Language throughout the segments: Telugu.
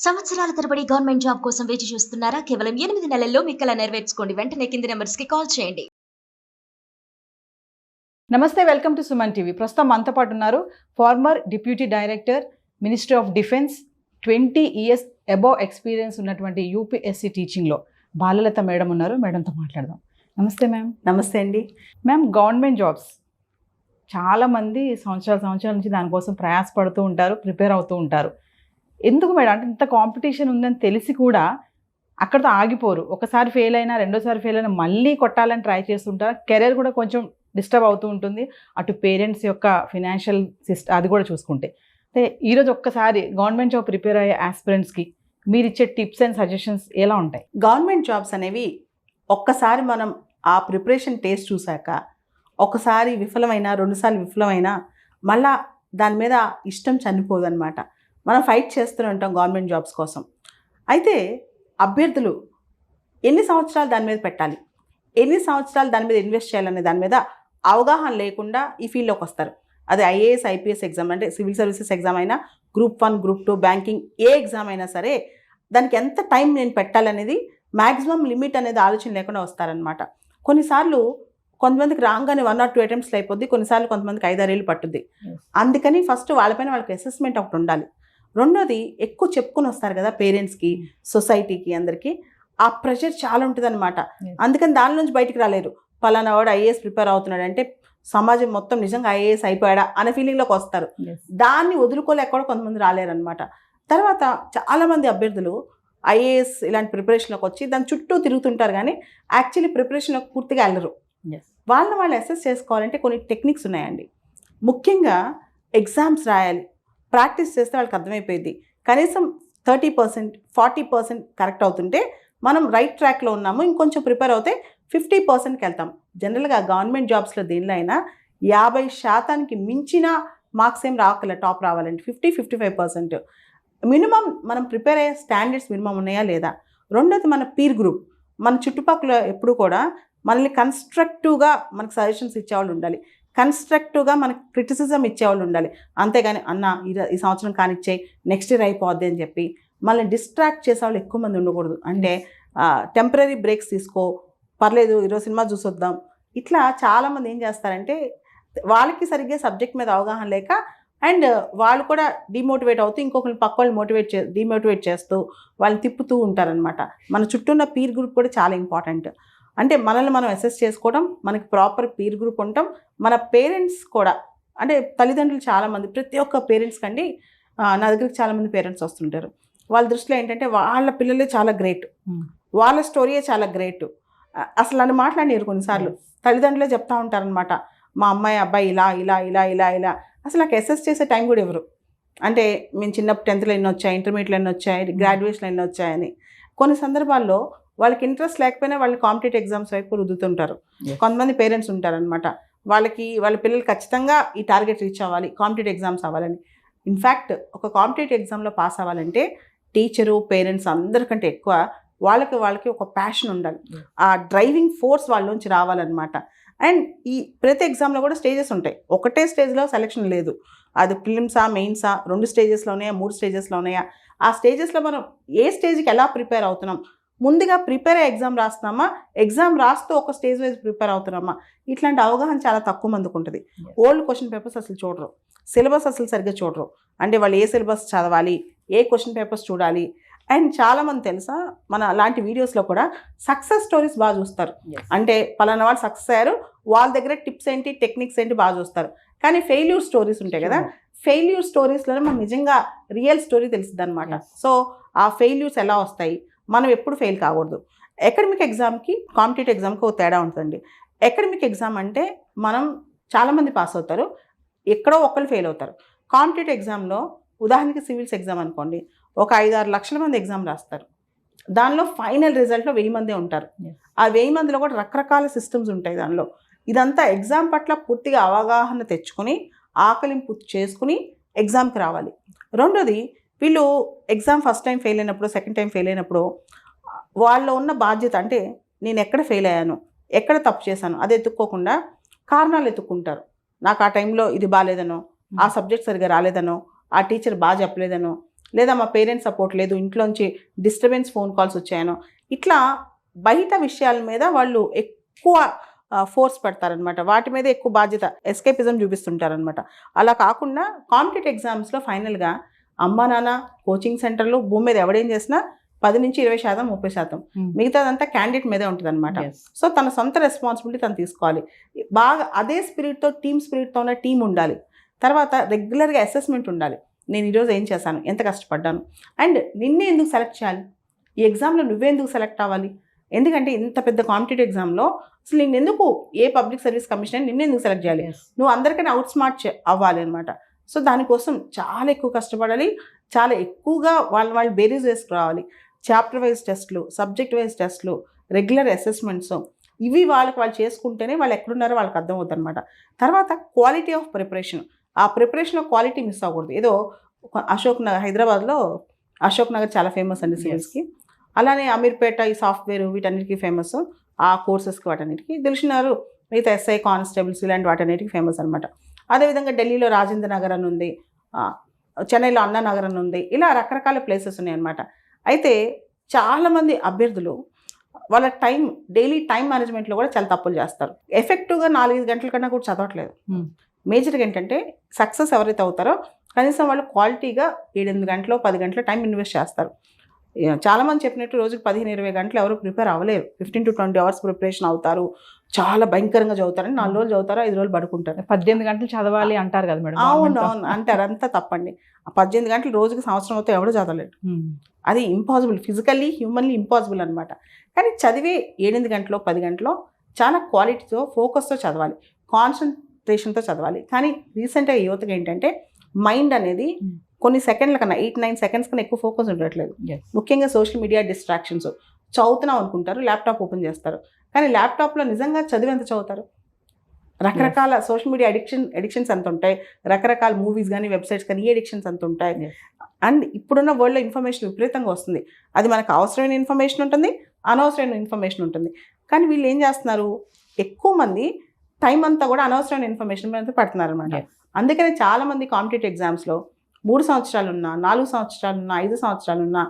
సంవత్సరాల తరబడి గవర్నమెంట్ జాబ్ కోసం వేచి చూస్తున్నారా? కేవలం 8 నెలల్లో మీ కల నెరవేర్చుకోండి. వెంటనే కింది నంబర్స్‌కి కాల్ చేయండి. నమస్తే, వెల్కమ్ టు సుమన్ టీవీ. ప్రస్తుతం మనతో పాటు ఉన్నారు former deputy director, ministry of defence, 20 years above experience ఉన్నటువంటి యూపీఎస్సీ టీచింగ్లో బాలలత మేడం ఉన్నారు. మేడంతో మాట్లాడదాం. నమస్తే మ్యామ్. నమస్తే అండి. మ్యామ్, గవర్నమెంట్ జాబ్స్ చాలామంది సంవత్సరాల నుంచి దానికోసం ప్రయాసపడుతూ ఉంటారు, ప్రిపేర్ అవుతూ ఉంటారు. ఎందుకు మేడం అంటే ఇంత కాంపిటీషన్ ఉందని తెలిసి కూడా అక్కడితో ఆగిపోరు. ఒకసారి ఫెయిల్ అయినా, రెండోసారి ఫెయిల్ అయినా మళ్ళీ కొట్టాలని ట్రై చేస్తుంటారు. కెరీర్ కూడా కొంచెం డిస్టర్బ్ అవుతూ ఉంటుంది. అటు పేరెంట్స్ యొక్క ఫినాన్షియల్ అది కూడా చూసుకుంటే. అంటే ఈరోజు ఒక్కసారి గవర్నమెంట్ జాబ్ ప్రిపేర్ అయ్యే ఆస్పిరెంట్స్కి మీరు ఇచ్చే టిప్స్ అండ్ సజెషన్స్ ఎలా ఉంటాయి? గవర్నమెంట్ జాబ్స్ అనేవి ఒక్కసారి మనం ఆ ప్రిపరేషన్ టేస్ట్ చూశాక, ఒకసారి విఫలమైనా, రెండుసార్లు విఫలమైనా మళ్ళా దాని మీద ఇష్టం చనిపోదన్నమాట. మనం ఫైట్ చేస్తూనే ఉంటాం గవర్నమెంట్ జాబ్స్ కోసం. అయితే అభ్యర్థులు ఎన్ని సంవత్సరాలు దాని మీద పెట్టాలి, ఎన్ని సంవత్సరాలు దాని మీద ఇన్వెస్ట్ చేయాలనే దాని మీద అవగాహన లేకుండా ఈ ఫీల్డ్లోకి వస్తారు. అది ఐఏఎస్, ఐపీఎస్ ఎగ్జామ్ అంటే సివిల్ సర్వీసెస్ ఎగ్జామ్ అయినా, గ్రూప్ 1, గ్రూప్ 2, బ్యాంకింగ్ ఏ ఎగ్జామ్ అయినా సరే దానికి ఎంత టైం నేను పెట్టాలనేది మ్యాక్సిమం లిమిట్ అనేది ఆలోచన లేకుండా వస్తారనమాట. కొన్నిసార్లు కొంతమందికి రాగానే 1 or 2 అటెంప్ట్స్లో అయిపోద్ది, కొన్నిసార్లు కొంతమందికి 5-6 ఏళ్ళు పట్టుద్ది. అందుకని ఫస్ట్ వాళ్ళపైన వాళ్ళకి అసెస్మెంట్ ఒకటి ఉండాలి. రెండోది, ఎక్కువ చెప్పుకొని వస్తారు కదా పేరెంట్స్కి, సొసైటీకి, అందరికీ ఆ ప్రెషర్ చాలా ఉంటుంది అనమాట. అందుకని దాని నుంచి బయటికి రాలేరు. పలానా వాడు ఐఏఎస్ ప్రిపేర్ అవుతున్నాడు అంటే సమాజం మొత్తం నిజంగా ఐఏఎస్ అయిపోయాడా అనే ఫీలింగ్లోకి వస్తారు. దాన్ని వదులుకోలేక కూడా కొంతమంది రాలేరనమాట. తర్వాత చాలామంది అభ్యర్థులు ఐఏఎస్ ఇలాంటి ప్రిపరేషన్లోకి వచ్చి దాని చుట్టూ తిరుగుతుంటారు, కానీ యాక్చువల్లీ ప్రిపరేషన్లోకి పూర్తిగా వెళ్ళరు. వాళ్ళని వాళ్ళు అసెస్ చేసుకోవాలంటే కొన్ని టెక్నిక్స్ ఉన్నాయండి. ముఖ్యంగా ఎగ్జామ్స్ రాయాలి, ప్రాక్టీస్ చేస్తే వాళ్ళకి అర్థమైపోయింది. కనీసం 30%, 40% కరెక్ట్ అవుతుంటే మనం రైట్ ట్రాక్లో ఉన్నాము. ఇంకొంచెం ప్రిపేర్ అవుతే 50%కి వెళ్తాం. జనరల్గా గవర్నమెంట్ జాబ్స్లో దేనిలో అయినా 50% మించిన మార్క్స్ ఏం రాకల టాప్ రావాలంటే 50-55% మినిమం మనం ప్రిపేర్ అయ్యే స్టాండర్డ్స్ మినిమం ఉన్నాయా లేదా. రెండోది, మన పీర్ గ్రూప్, మన చుట్టుపక్కల ఎప్పుడు కూడా మనల్ని కన్స్ట్రక్టివ్గా మనకు సజెషన్స్ ఇచ్చేవాళ్ళు ఉండాలి, కన్స్ట్రక్టివ్గా మనకి క్రిటిసిజం ఇచ్చేవాళ్ళు ఉండాలి. అంతేగాని అన్న ఈ సంవత్సరం కానిచ్చేయి, నెక్స్ట్ ఇయర్ అయిపోద్ది అని చెప్పి మనల్ని డిస్ట్రాక్ట్ చేసేవాళ్ళు ఎక్కువ మంది ఉండకూడదు. అంటే టెంపరీ బ్రేక్స్ తీసుకో, పర్లేదు ఈరోజు సినిమా చూసొద్దాం. ఇట్లా చాలామంది ఏం చేస్తారంటే వాళ్ళకి సరిగ్గా సబ్జెక్ట్ మీద అవగాహన లేక అండ్ వాళ్ళు కూడా డిమోటివేట్ అవుతూ ఇంకొకరిని పక్క వాళ్ళు డిమోటివేట్ చేస్తూ వాళ్ళని తిప్పుతూ ఉంటారనమాట. మన చుట్టూ ఉన్న పీర్ గ్రూప్ కూడా చాలా ఇంపార్టెంట్. అంటే మనల్ని మనం అసెస్ చేసుకోవడం, మనకి ప్రాపర్ పీర్ గ్రూప్ ఉండటం, మన పేరెంట్స్ కూడా అంటే తల్లిదండ్రులు చాలామంది, ప్రతి ఒక్క పేరెంట్స్ కండి నా దగ్గరికి చాలామంది పేరెంట్స్ వస్తుంటారు. వాళ్ళ దృష్టిలో ఏంటంటే వాళ్ళ పిల్లలే చాలా గ్రేట్, వాళ్ళ స్టోరీయే చాలా గ్రేట్. అసలు నన్ను మాట్లాడినారు కొన్నిసార్లు తల్లిదండ్రులే చెప్తా ఉంటారనమాట, మా అమ్మాయి అబ్బాయి ఇలా ఇలా ఇలా ఇలా ఇలా. అసలు నాకు అసెస్ చేసే టైం కూడా ఎవరు. అంటే మేము చిన్నప్పుడు 10th ఎన్ని వచ్చాయి, ఇంటర్మీడియట్లో ఎన్ని వచ్చాయి, గ్రాడ్యుయేషన్ ఎన్ని వచ్చాయని. కొన్ని సందర్భాల్లో వాళ్ళకి ఇంట్రెస్ట్ లేకపోయినా వాళ్ళు కాంపిటేటివ్ ఎగ్జామ్స్ వైపు రుద్దుతుంటారు. కొంతమంది పేరెంట్స్ ఉంటారనమాట, వాళ్ళ పిల్లలు ఖచ్చితంగా ఈ టార్గెట్ రీచ్ అవ్వాలి, కాంపిటేటివ్ ఎగ్జామ్స్ అవ్వాలని. ఇన్ఫ్యాక్ట్ ఒక కాంపిటేటివ్ ఎగ్జామ్లో పాస్ అవ్వాలంటే టీచరు, పేరెంట్స్ అందరికంటే ఎక్కువ వాళ్ళకి ఒక ప్యాషన్ ఉండాలి, ఆ డ్రైవింగ్ ఫోర్స్ వాళ్ళలోంచి రావాలన్నమాట. అండ్ ఈ ప్రతి ఎగ్జామ్లో కూడా స్టేజెస్ ఉంటాయి. ఒకటే స్టేజ్లో సెలెక్షన్ లేదు. అది ప్రిలిమ్సా, మెయిన్సా, 2 స్టేజెస్లో ఉన్నాయా, 3 స్టేజెస్లో ఉన్నాయా, ఆ స్టేజెస్లో మనం ఏ స్టేజ్కి ఎలా ప్రిపేర్ అవుతున్నాం, ముందుగా ప్రిపేర్ అయ్యే ఎగ్జామ్ రాస్తున్నామా, ఎగ్జామ్ రాస్తూ ఒక స్టేజ్ వైజ్ ప్రిపేర్ అవుతున్నామా, ఇట్లాంటి అవగాహన చాలా తక్కువ మందికి ఉంటుంది. ఓల్డ్ క్వశ్చన్ పేపర్స్ అసలు చూడరు, సిలబస్ అసలు సరిగ్గా చూడరు. అంటే వాళ్ళు ఏ సిలబస్ చదవాలి, ఏ క్వశ్చన్ పేపర్స్ చూడాలి. అండ్ చాలామంది తెలుసా, మన అలాంటి వీడియోస్లో కూడా సక్సెస్ స్టోరీస్ బాగా చూస్తారు. అంటే పలానా వాళ్ళు సక్సెస్ అయ్యారు, వాళ్ళ దగ్గర టిప్స్ ఏంటి, టెక్నిక్స్ ఏంటి బాగా చూస్తారు. కానీ ఫెయిల్యూర్ స్టోరీస్ ఉంటాయి కదా, ఫెయిల్యూర్ స్టోరీస్లోనే మనకు నిజంగా రియల్ స్టోరీ తెలుస్తుంది అనమాట. సో ఆ ఫెయిల్యూర్స్ ఎలా వస్తాయి, మనం ఎప్పుడు ఫెయిల్ కాకూడదు. అకాడమిక్ ఎగ్జామ్కి, కాంపిటేటివ్ ఎగ్జామ్కి ఒక తేడా ఉంటుందండి. అకాడమిక్ ఎగ్జామ్ అంటే మనం చాలామంది పాస్ అవుతారు, ఎక్కడో ఒకళ్ళు ఫెయిల్ అవుతారు. కాంపిటేటివ్ ఎగ్జామ్లో ఉదాహరణకి సివిల్స్ ఎగ్జామ్ అనుకోండి, ఒక 5-6 లక్షల మంది ఎగ్జామ్ రాస్తారు. దానిలో ఫైనల్ రిజల్ట్లో 1000 మందే ఉంటారు. ఆ 1000 మందిలో కూడా రకరకాల సిస్టమ్స్ ఉంటాయి దానిలో. ఇదంతా ఎగ్జామ్ పట్ల పూర్తిగా అవగాహన తెచ్చుకొని, ఆకలింపు చేసుకుని ఎగ్జామ్కి రావాలి. రెండోది, వీళ్ళు ఎగ్జామ్ ఫస్ట్ టైం ఫెయిల్ అయినప్పుడు, సెకండ్ టైం ఫెయిల్ అయినప్పుడు వాళ్ళలో ఉన్న బాధ్యత అంటే నేను ఎక్కడ ఫెయిల్ అయ్యాను, ఎక్కడ తప్పు చేశాను అది ఎత్తుక్కోకుండా కారణాలు ఎత్తుక్కుంటారు. నాకు ఆ టైంలో ఇది బాగాలేదనో, ఆ సబ్జెక్ట్ సరిగా రాలేదనో, ఆ టీచర్ బాగా చెప్పలేదనో, లేదా మా పేరెంట్స్ సపోర్ట్ లేదు, ఇంట్లోంచి డిస్టర్బెన్స్ ఫోన్ కాల్స్ వచ్చాయనో, ఇట్లా బయట విషయాల మీద వాళ్ళు ఎక్కువ ఫోర్స్ పెడతారనమాట, వాటి మీద ఎక్కువ బాధ్యత, ఎస్కేపిజం చూపిస్తుంటారనమాట. అలా కాకుండా కాంపిటేటివ్ ఎగ్జామ్స్లో ఫైనల్గా అమ్మా నాన్న, కోచింగ్ సెంటర్లు, భూమి మీద ఎవడేం చేసినా 10 నుంచి 20%, 30%, మిగతాదంతా క్యాండిడేట్ మీదే ఉంటుంది అనమాట. సో తన సొంత రెస్పాన్సిబిలిటీ తను తీసుకోవాలి. బాగా అదే స్పిరిట్తో, టీమ్ స్పిరిట్తో ఉన్న టీం ఉండాలి. తర్వాత రెగ్యులర్గా అసెస్మెంట్ ఉండాలి. నేను ఈరోజు ఏం చేశాను, ఎంత కష్టపడ్డాను, అండ్ నిన్నే ఎందుకు సెలెక్ట్ చేయాలి, ఈ ఎగ్జామ్లో నువ్వే ఎందుకు సెలెక్ట్ అవ్వాలి, ఎందుకంటే ఇంత పెద్ద కాంపిటేటివ్ ఎగ్జామ్లో అసలు నేను ఎందుకు, ఏ పబ్లిక్ సర్వీస్ కమిషన్ నిన్నే ఎందుకు సెలెక్ట్ చేయాలి, నువ్వు అందరికన్నా అవుట్ స్మార్ట్ అవ్వాలి అనమాట. సో దానికోసం చాలా ఎక్కువ కష్టపడాలి, చాలా ఎక్కువగా వాళ్ళు బేరీస్ వేసుకురావాలి. చాప్టర్ వైజ్ టెస్ట్లు, సబ్జెక్ట్ వైజ్ టెస్ట్లు, రెగ్యులర్ అసెస్మెంట్స్, ఇవి వాళ్ళు చేసుకుంటేనే వాళ్ళు ఎక్కడున్నారో వాళ్ళకి అర్థమవుతుంది అనమాట. తర్వాత క్వాలిటీ ఆఫ్ ప్రిపరేషన్, ఆ ప్రిపరేషన్లో క్వాలిటీ మిస్ అవ్వకూడదు. ఏదో అశోక్ నగర్, హైదరాబాద్లో అశోక్ నగర్ చాలా ఫేమస్ అండి సివిల్స్కి, అలానే అమీర్పేట ఈ సాఫ్ట్వేర్ వీటన్నిటికీ ఫేమస్, ఆ కోర్సెస్కి వాటన్నిటికీ. తెలిసినారు మిగతా ఎస్ఐ కానిస్టేబుల్స్ ఇలాంటి వాటన్నిటికీ ఫేమస్ అనమాట. అదేవిధంగా ఢిల్లీలో రాజేంద్ర నగర్ అని ఉంది, చెన్నైలో అన్నా నగర్ అని ఉంది, ఇలా రకరకాల ప్లేసెస్ ఉన్నాయి అనమాట. అయితే చాలామంది అభ్యర్థులు వాళ్ళ డైలీ టైం మేనేజ్మెంట్లో కూడా చాలా తప్పులు చేస్తారు. ఎఫెక్టివ్గా 4-5 గంటల కన్నా కూడా చదవట్లేదు. మేజర్గా ఏంటంటే సక్సెస్ ఎవరైతే అవుతారో కనీసం వాళ్ళు క్వాలిటీగా 7-8 గంటలు 10 గంటల టైం ఇన్వెస్ట్ చేస్తారు. చాలామంది చెప్పినట్టు రోజుకి 15-20 గంటలు ఎవరు ప్రిపేర్ అవ్వలేరు. 15 to 20 అవర్స్ ప్రిపరేషన్ అవుతారు, చాలా భయంకరంగా చదువుతారని 4 రోజులు చదువుతారు, 5 రోజులు పడుకుంటారు. 18 గంటలు చదవాలి అంటారు కదా మేడం. అవును అంటారు, అంతా తప్పండి. 18 గంటలు రోజుకి సంవత్సరం అవుతే ఎవడో చదవలేడు, అది ఇంపాసిబుల్, ఫిజికల్లీ హ్యూమన్లీ ఇంపాసిబుల్ అనమాట. కానీ చదివే 8 గంటలో 10 గంటలో చాలా క్వాలిటీతో ఫోకస్తో చదవాలి, కాన్సన్ట్రేషన్తో చదవాలి. కానీ రీసెంట్గా యువతగా ఏంటంటే మైండ్ అనేది కొన్ని సెకండ్ల కన్నా 8-9 సెకండ్స్ కన్నా ఎక్కువ ఫోకస్ ఉండట్లేదు. ముఖ్యంగా సోషల్ మీడియా డిస్ట్రాక్షన్స్. చదువుతున్నాం అనుకుంటారు, ల్యాప్టాప్ ఓపెన్ చేస్తారు, కానీ ల్యాప్టాప్లో నిజంగా చదివి ఎంత చదువుతారు? రకరకాల సోషల్ మీడియా అడిక్షన్స్ ఎంత ఉంటాయి, రకరకాల మూవీస్ కానీ వెబ్సైట్స్ కానీ ఈ అడిక్షన్స్ ఎంత ఉంటాయి. అండ్ ఇప్పుడున్న వరల్డ్లో ఇన్ఫర్మేషన్ విపరీతంగా వస్తుంది. అది మనకు అవసరమైన ఇన్ఫర్మేషన్ ఉంటుంది, అనవసరమైన ఇన్ఫర్మేషన్ ఉంటుంది. కానీ వీళ్ళు ఏం చేస్తున్నారు, ఎక్కువ మంది టైం అంతా కూడా అనవసరమైన ఇన్ఫర్మేషన్ మీద పెడుతున్నారు అనమాట. అందుకనే చాలామంది కాంపిటేటివ్ ఎగ్జామ్స్లో 3 సంవత్సరాలున్నా, 4 సంవత్సరాలున్నా, 5 సంవత్సరాలున్నా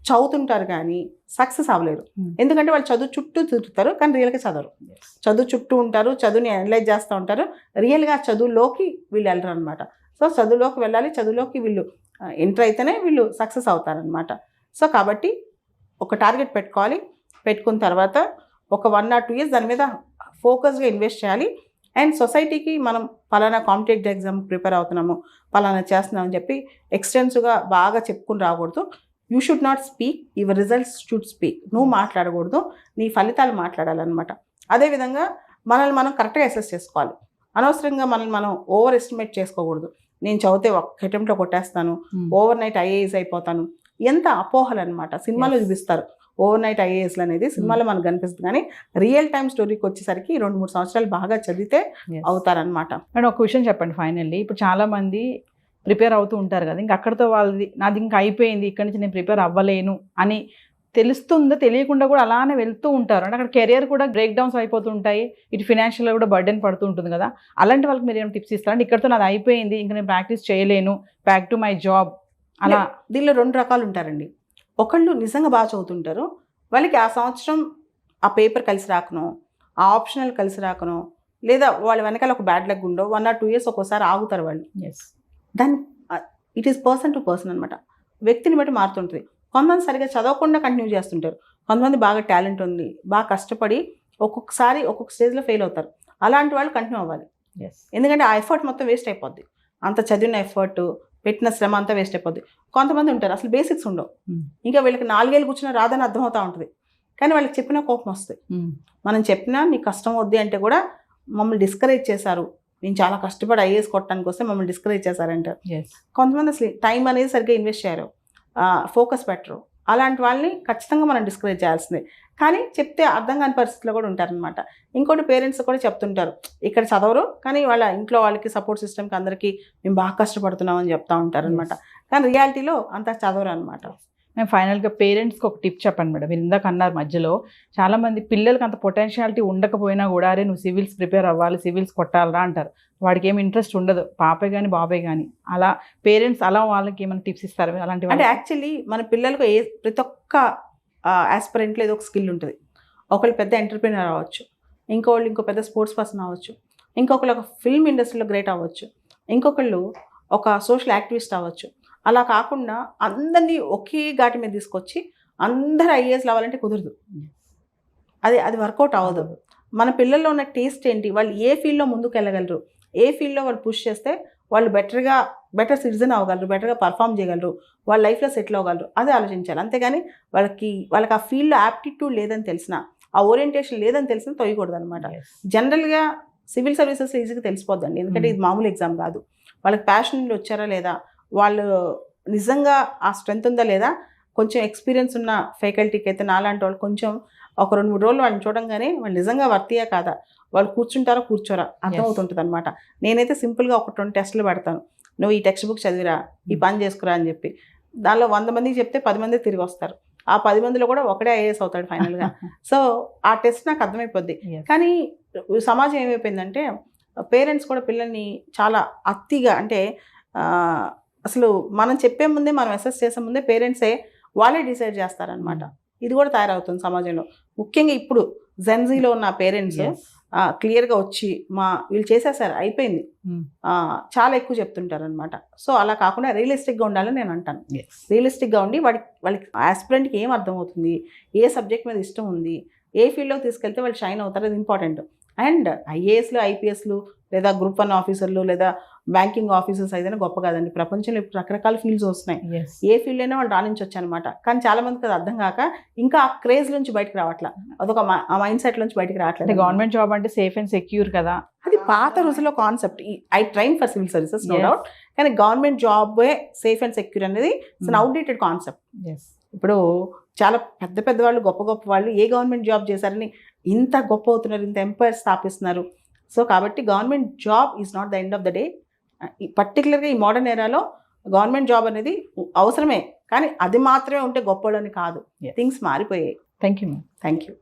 చదువుతుంటారు కానీ సక్సెస్ అవ్వలేరు. ఎందుకంటే వాళ్ళు చదువు చుట్టూ తిరుగుతారు కానీ రియల్గా చదవరు. చదువు చుట్టూ ఉంటారు, చదువుని అనలైజ్ చేస్తూ ఉంటారు, రియల్గా చదువులోకి వీళ్ళు వెళ్ళరు అనమాట. సో చదువులోకి వెళ్ళాలి, చదువులోకి వీళ్ళు ఎంటర్ అయితేనే వీళ్ళు సక్సెస్ అవుతారనమాట. సో కాబట్టి ఒక టార్గెట్ పెట్టుకోవాలి, పెట్టుకున్న తర్వాత ఒక 1 or 2 years దాని మీద ఫోకస్గా ఇన్వెస్ట్ చేయాలి. అండ్ సొసైటీకి మనం పలానా కాంపిటేటివ్ ఎగ్జామ్ ప్రిపేర్ అవుతున్నాము, పలానా చేస్తున్నాం అని చెప్పి ఎక్స్టెన్సివ్గా బాగా చెప్పుకుని రాకూడదు. You should not speak, your results should speak. నువ్వు మాట్లాడకూడదు, నీ ఫలితాలు మాట్లాడాలన్నమాట. అదేవిధంగా మనల్ని మనం కరెక్ట్గా అసెస్ చేసుకోవాలి. అనవసరంగా మనల్ని మనం ఓవర్ ఎస్టిమేట్ చేసుకోకూడదు. నేను చదివితే ఒక్క అటెంప్ట్లో కొట్టేస్తాను, ఓవర్ నైట్ ఐఏఎస్ అయిపోతాను, ఎంత అపోహలు అనమాట. సినిమాలో చూపిస్తారు ఓవర్ నైట్ ఐఏఎస్లు అనేది, సినిమాలో మనకు కనిపిస్తుంది. కానీ రియల్ టైమ్ స్టోరీకి వచ్చేసరికి 2-3 సంవత్సరాలు బాగా చదివితే అవుతారనమాట. మేడం ఒక విషయం చెప్పండి ఫైనల్లీ, ఇప్పుడు చాలామంది ప్రిపేర్ అవుతూ ఉంటారు కదా, ఇంకా అక్కడితో వాళ్ళది నాది ఇంకా అయిపోయింది, ఇక్కడి నుంచి నేను ప్రిపేర్ అవ్వలేను అని తెలుస్తుందో తెలియకుండా కూడా అలానే వెళ్తూ ఉంటారు. అంటే అక్కడ కెరియర్ కూడా బ్రేక్ డౌన్స్ అయిపోతుంటాయి, ఇటు ఫినాన్షియల్గా కూడా బర్డెన్ పడుతూ ఉంటుంది కదా. అలాంటి వాళ్ళకి మీరు ఏమైనా టిప్స్ ఇస్తారంటే, ఇక్కడితో నాది అయిపోయింది, ఇంకా నేను ప్రాక్టీస్ చేయలేను, బ్యాక్ టు మై జాబ్ అలా? దీనిలో 2 రకాలు ఉంటారండి. ఒకళ్ళు నిజంగా బాగా చదువుతుంటారు, వాళ్ళకి ఆ సంవత్సరం ఆ పేపర్ కలిసి రాకనో, ఆ ఆప్షనల్ కలిసి రాకనో, లేదా వాళ్ళ వెనకాల ఒక bad luck undo 1 or 2 years ఒక్కోసారి ఆగుతారు వాళ్ళు. దాన్ని it is person to person అనమాట, వ్యక్తిని బట్టి మారుతుంటుంది. కొంతమంది సరిగ్గా చదవకుండా కంటిన్యూ చేస్తుంటారు, కొంతమంది బాగా టాలెంట్ ఉంది, బాగా కష్టపడి ఒక్కొక్కసారి ఒక్కొక్క స్టేజ్లో ఫెయిల్ అవుతారు. అలాంటి వాళ్ళు కంటిన్యూ అవ్వాలి. ఎందుకంటే ఆ ఎఫర్ట్ మొత్తం వేస్ట్ అయిపోద్ది, అంత చదివిన ఎఫర్ట్ పెట్టిన శ్రమ అంతా వేస్ట్ అయిపోద్ది. కొంతమంది ఉంటారు అసలు బేసిక్స్ ఉండవు, ఇంకా వీళ్ళకి 4 ఏళ్ళు కూర్చున్న రాదని అర్థమవుతూ ఉంటుంది, కానీ వాళ్ళకి చెప్పిన కోపం వస్తాయి. మనం చెప్పినా నీకు కష్టం వద్ది అంటే కూడా మమ్మల్ని డిస్కరేజ్ చేశారు, నేను చాలా కష్టపడి ఐఏఎస్ కొట్టడానికి వస్తే మమ్మల్ని డిస్కరేజ్ చేశారంటారు. కొంతమంది అసలు టైం అనేది సరిగ్గా ఇన్వెస్ట్ చేయరు, ఫోకస్ పెట్టరు. అలాంటి వాళ్ళని ఖచ్చితంగా మనం డిస్కరేజ్ చేయాల్సిందే. కానీ చెప్తే అర్థం కాని పరిస్థితిలో కూడా ఉంటారనమాట. ఇంకోటి పేరెంట్స్ కూడా చెప్తుంటారు, ఇక్కడ చదవరు కానీ వాళ్ళ ఇంట్లో వాళ్ళకి సపోర్ట్ సిస్టమ్కి అందరికీ మేము బాగా కష్టపడుతున్నాం అని చెప్తూ ఉంటారనమాట. కానీ రియాలిటీలో అంతా చదవరు అనమాట. మేము ఫైనల్గా పేరెంట్స్కి ఒక టిప్ చెప్పండి మేడం. మీరు ఇందాక అన్నారు మధ్యలో చాలామంది పిల్లలకి అంత పొటెన్షియాలిటీ ఉండకపోయినా కూడా అరే నువ్వు సివిల్స్ ప్రిపేర్ అవ్వాలి, సివిల్స్ కొట్టాలరా అంటారు. వాడికి ఏమి ఇంట్రెస్ట్ ఉండదు, పాపే కానీ బాబే కానీ, అలా పేరెంట్స్ అలా వాళ్ళకి ఏమైనా టిప్స్ ఇస్తారు అలాంటి అంటే యాక్చువల్లీ మన పిల్లలకు ప్రతి ఒక్క ఆస్పిరెంట్లో ఏదో ఒక స్కిల్ ఉంటుంది. ఒకళ్ళు పెద్ద ఎంటర్ప్రీనర్ అవ్వచ్చు, ఇంకోళ్ళు ఇంకో పెద్ద స్పోర్ట్స్ పర్సన్ అవ్వచ్చు, ఇంకొకళ్ళు ఒక ఫిల్మ్ ఇండస్ట్రీలో గ్రేట్ అవ్వచ్చు, ఇంకొకళ్ళు ఒక సోషల్ యాక్టివిస్ట్ అవ్వచ్చు. అలా కాకుండా అందరినీ ఒకే ఘాటి మీద తీసుకొచ్చి అందరూ ఐఏఎస్ అవ్వాలంటే కుదరదు. అది వర్కౌట్ అవ్వదు. మన పిల్లల్లో ఉన్న టేస్ట్ ఏంటి, వాళ్ళు ఏ ఫీల్డ్లో ముందుకు వెళ్ళగలరు, ఏ ఫీల్డ్లో వాళ్ళు పుష్ చేస్తే వాళ్ళు బెటర్ సిటిజన్ అవ్వగలరు, బెటర్గా పర్ఫామ్ చేయగలరు, వాళ్ళ లైఫ్లో సెటిల్ అవ్వగలరు, అదే ఆలోచించాలి. అంతేగాని వాళ్ళకి ఆ ఫీల్డ్లో యాప్టిట్యూడ్ లేదని తెలిసిన, ఆ ఓరియంటేషన్ లేదని తెలిసిన తొయ్యకూడదు అనమాట. జనరల్గా సివిల్ సర్వీసెస్లో ఈజీగా తెలిసిపోద్దండి, ఎందుకంటే ఇది మామూలు ఎగ్జామ్ కాదు. వాళ్ళకి ప్యాషన్ వచ్చారా లేదా, వాళ్ళు నిజంగా ఆ స్ట్రెంత్ ఉందా లేదా, కొంచెం ఎక్స్పీరియన్స్ ఉన్న ఫ్యాకల్టీకి అయితే నాలాంటి వాళ్ళు కొంచెం ఒక 2-3 రోజులు వాళ్ళని చూడంగానే వాళ్ళు నిజంగా వర్తీయా కాదా, వాళ్ళు కూర్చుంటారా కూర్చోరా అర్థమవుతుంటుంది అనమాట. నేనైతే సింపుల్గా ఒక 2 టెస్టులు పెడతాను, నువ్వు ఈ టెక్స్ట్ బుక్ చదివిరా, ఈ పని చేసుకురా అని చెప్పి. దానిలో 100 మందికి చెప్తే 10 మంది తిరిగి వస్తారు. ఆ 10 మందిలో కూడా ఒకడే ఐఏఎస్ అవుతాడు ఫైనల్గా. సో ఆ టెస్ట్ నాకు అర్థమైపోద్ది. కానీ సమాజం ఏమైపోయిందంటే పేరెంట్స్ కూడా పిల్లల్ని చాలా అతిగా, అంటే అసలు మనం చెప్పే ముందే, మనం అసెస్ చేసే ముందే పేరెంట్సే వాళ్ళే డిసైడ్ చేస్తారనమాట. ఇది కూడా తయారవుతుంది సమాజంలో. ముఖ్యంగా ఇప్పుడు జెన్జీలో ఉన్న పేరెంట్స్ క్లియర్గా వచ్చి వీళ్ళు చేసేసారు అయిపోయింది చాలా ఎక్కువ చెప్తుంటారు అనమాట. సో అలా కాకుండా రియలిస్టిక్గా ఉండాలని నేను అంటాను. రియలిస్టిక్గా ఉండి వాళ్ళకి ఆస్పిరెంట్కి ఏం అర్థమవుతుంది, ఏ సబ్జెక్ట్ మీద ఇష్టం ఉంది, ఏ ఫీల్డ్లోకి తీసుకెళ్తే వాళ్ళు షైన్ అవుతారు, అది ఇంపార్టెంట్. అండ్ ఐఏఎస్లు, ఐపీఎస్లు, లేదా గ్రూప్ 1 ఆఫీసర్లు, లేదా బ్యాంకింగ్ ఆఫీసర్స్ అయితేనే గొప్ప కాదండి. ప్రపంచంలో ఇప్పుడు రకరకాల ఫీల్డ్స్ వస్తున్నాయి. ఏ ఫీల్డ్ అయినా వాళ్ళు రాణించవచ్చు అనమాట. కానీ చాలా మందికి అది అర్థం కాక ఇంకా ఆ క్రేజ్ నుంచి బయటకు రావట్లా, అదొక ఆ మైండ్ సెట్ నుంచి బయటకు రావట్లేదు. గవర్నమెంట్ జాబ్ అంటే సేఫ్ అండ్ సెక్యూర్ కదా, అది పాత రోజుల్లో concept. I train for civil services no doubt, కానీ గవర్నమెంట్ జాబే సేఫ్ అండ్ సెక్యూర్ అనేది ఇట్స్ అన్ అవుట్డేటెడ్ కాన్సెప్ట్. ఇప్పుడు చాలా పెద్ద వాళ్ళు, గొప్ప వాళ్ళు ఏ గవర్నమెంట్ జాబ్ చేశారని ఇంత గొప్ప అవుతున్నారు, ఇంత ఎంపైర్ స్థాపిస్తున్నారు. సో కాబట్టి government job is not the end of the day. పర్టికులర్గా ఈ మోడర్న్ ఏరాలో గవర్నమెంట్ జాబ్ అనేది అవసరమే, కానీ అది మాత్రమే ఉంటే గొప్పవాళ్ళని కాదు. థింగ్స్ మారిపోయాయి. Thank you. Thank you.